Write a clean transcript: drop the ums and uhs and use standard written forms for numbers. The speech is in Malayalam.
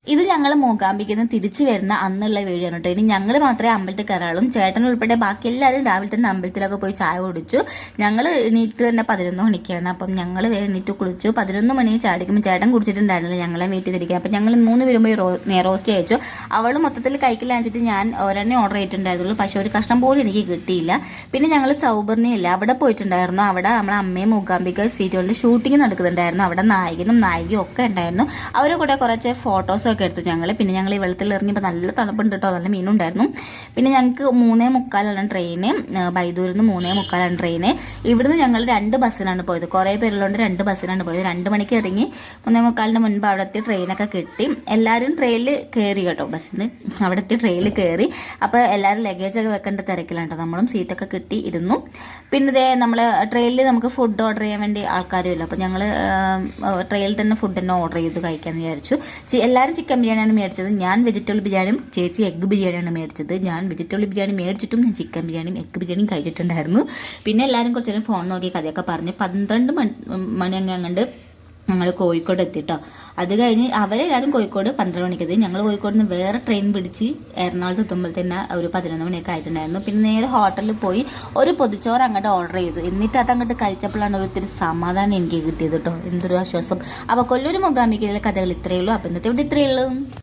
ഇത് ഞങ്ങൾ മൂകാംബിക്കുന്ന തിരിച്ചു വരുന്ന അന്നുള്ള വീഡിയോ ആണ് കേട്ടോ. ഇനി ഞങ്ങൾ മാത്രമേ അമ്പലത്തിൽ കയറാളും. ചേട്ടൻ ഉൾപ്പെടെ ബാക്കി എല്ലാവരും രാവിലെ തന്നെ അമ്പലത്തിലൊക്കെ പോയി ചായ കുടിച്ചു. ഞങ്ങൾ എണീറ്റ് തന്നെ 11 മണിക്കാണ്. അപ്പം ഞങ്ങൾ എണീറ്റ് കുളിച്ചു. 11 മണി ചാടിക്കുമ്പോൾ ചേട്ടൻ കുടിച്ചിട്ടുണ്ടായിരുന്നില്ല ഞങ്ങളെ വീട്ടിൽ തിരിക്കുക. അപ്പം ഞങ്ങൾ 3 പേരും പോയി റോസ്റ്റ് കഴിച്ചു. അവൾ മൊത്തത്തിൽ കൈക്കിൽ അഞ്ചിട്ട് ഞാൻ ഒരെണ്ണേ ഓർഡർ ചെയ്തിട്ടുണ്ടായിരുന്നുള്ളൂ. പക്ഷേ ഒരു കഷ്ണം പോലും എനിക്ക് കിട്ടിയില്ല. പിന്നെ ഞങ്ങൾ സൗബർണിയില്ല അവിടെ പോയിട്ടുണ്ടായിരുന്നു. അവിടെ നമ്മളെ അമ്മയും മൂകാംബിക സീരിയലിൻ്റെ ഷൂട്ടിംഗ് നടക്കുന്നുണ്ടായിരുന്നു. അവിടെ നായകനും നായികയും ഒക്കെ ഉണ്ടായിരുന്നു. അവരെ കൂടെ കുറച്ച് ഫോട്ടോസൊക്കെ എടുത്തു ഞങ്ങൾ. പിന്നെ ഞങ്ങൾ ഈ വെള്ളത്തിൽ ഇറങ്ങിയപ്പോൾ നല്ല തണുപ്പുണ്ട് കേട്ടോ, നല്ല മീനുണ്ടായിരുന്നു. പിന്നെ ഞങ്ങൾക്ക് 3:45 ട്രെയിന്, ബൈദൂരിൽ നിന്ന് 3:45 ട്രെയിന്. ഇവിടുന്ന് ഞങ്ങൾ 2 ബസ്സിലാണ് പോയത്. കുറേ പേരുള്ളതുകൊണ്ട് 2 ബസ്സിലാണ് പോയത്. 2 മണിക്ക് ഇറങ്ങി 3:45 മുൻപ് അവിടെ എത്തി ട്രെയിനൊക്കെ കിട്ടി. എല്ലാവരും ട്രെയിനിൽ കയറി കേട്ടോ, ബസ്സിന് അവിടെ എത്തി ട്രെയിനിൽ കയറി. അപ്പോൾ എല്ലാവരും ലഗേജൊക്കെ വെക്കേണ്ട തിരക്കിലാണ് കേട്ടോ. നമ്മളും സീറ്റൊക്കെ കിട്ടി ഇരുന്നു. പിന്നെ ഇതേ നമ്മൾ ട്രെയിനിൽ നമുക്ക് ഫുഡ് ഓർഡർ ചെയ്യാൻ വേണ്ടി ആൾക്കാരും ഇല്ല. അപ്പോൾ ഞങ്ങൾ ട്രെയിനിൽ തന്നെ ഫുഡ് തന്നെ ഓർഡർ ചെയ്ത് കഴിക്കാമെന്ന് വിചാരിച്ചു. എല്ലാവരും ചിക്കൻ ബിരിയാണിയാണ് മേടിച്ചത്. ഞാൻ വെജിറ്റബിൾ ബിരിയാണിയും ചേച്ചി എഗ്ഗ് ബിരിയാണിയാണ് മേടിച്ചത്. ഞാൻ വെജിറ്റബിൾ ബിരിയാണി മേടിച്ചിട്ടും ഞാൻ ചിക്കൻ ബിരിയാണിയും എഗ്ഗ് ബിരിയാണിയും കഴിച്ചിട്ടുണ്ടായിരുന്നു. പിന്നെ എല്ലാവരും കുറച്ച് നേരം ഫോൺ നോക്കി കഥയൊക്കെ പറഞ്ഞ് 12 മണി അങ്ങ് ഞങ്ങൾ കോഴിക്കോട് എത്തിട്ടോ. അത് കഴിഞ്ഞ് അവരെല്ലാവരും കോഴിക്കോട് 12 മണിക്ക് എത്തി. ഞങ്ങൾ കോഴിക്കോട് നിന്ന് വേറെ ട്രെയിൻ പിടിച്ച് എറണാകുളത്ത് എത്തുമ്പോൾ തന്നെ ഒരു 11 മണിയൊക്കെ ആയിട്ടുണ്ടായിരുന്നു. പിന്നെ നേരെ ഹോട്ടലിൽ പോയി ഒരു പൊതിച്ചോറ് അങ്ങോട്ട് ഓർഡർ ചെയ്തു. എന്നിട്ട് അതങ്ങോട്ട് കഴിച്ചപ്പോഴാണ് ഒത്തിരി സമാധാനം എനിക്ക് കിട്ടിയത് കേട്ടോ. എന്തൊരു ആശ്വാസം. അപ്പോൾ കൊല്ലൂർ മൂകാംബികയിലെ കഥകൾ ഇത്രയേ ഉള്ളൂ. അപ്പോൾ ഇന്നത്തെ ഇവിടെ ഇത്രയേ ഉള്ളൂ.